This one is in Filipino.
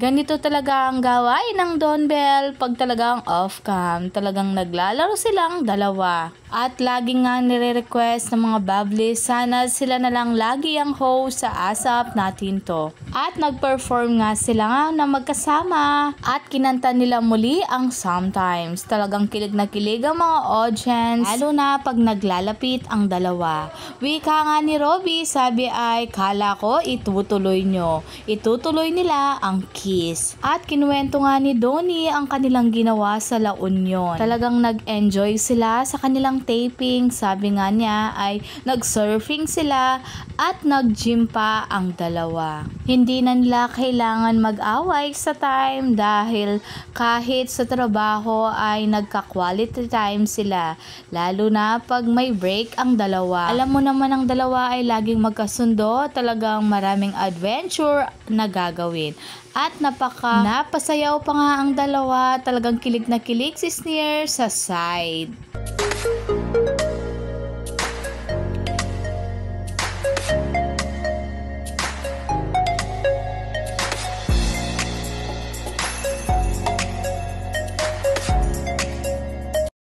Ganito talaga ang gawain ng Don Bell pag talagang off-cam. Talagang naglalaro silang dalawa. At lagi nga nire-request ng mga Bablis, sana sila na lang lagi ang host sa ASAP natin to. At nag-perform nga sila nga na magkasama at kinanta nila muli ang Sometimes. Talagang kilig na kilig ang mga audience, lalo na pag naglalapit ang dalawa. Wika nga ni Robby, sabi ay kala ko itutuloy nyo. Itutuloy nila ang kiss. At kinuwento nga ni Donnie ang kanilang ginawa sa La Union. Talagang nag-enjoy sila sa kanilang taping. Sabi nga niya ay nag-surfing sila at nag-gym pa ang dalawa. Hindi na nila kailangan mag-away sa time dahil kahit sa trabaho ay nagka-quality time sila. Lalo na pag may break ang dalawa. Alam mo naman ang dalawa ay laging magkasundo. Talagang maraming adventure na gagawin. At napasayaw pa nga ang dalawa. Talagang kilig na kilig si Sneer sa side.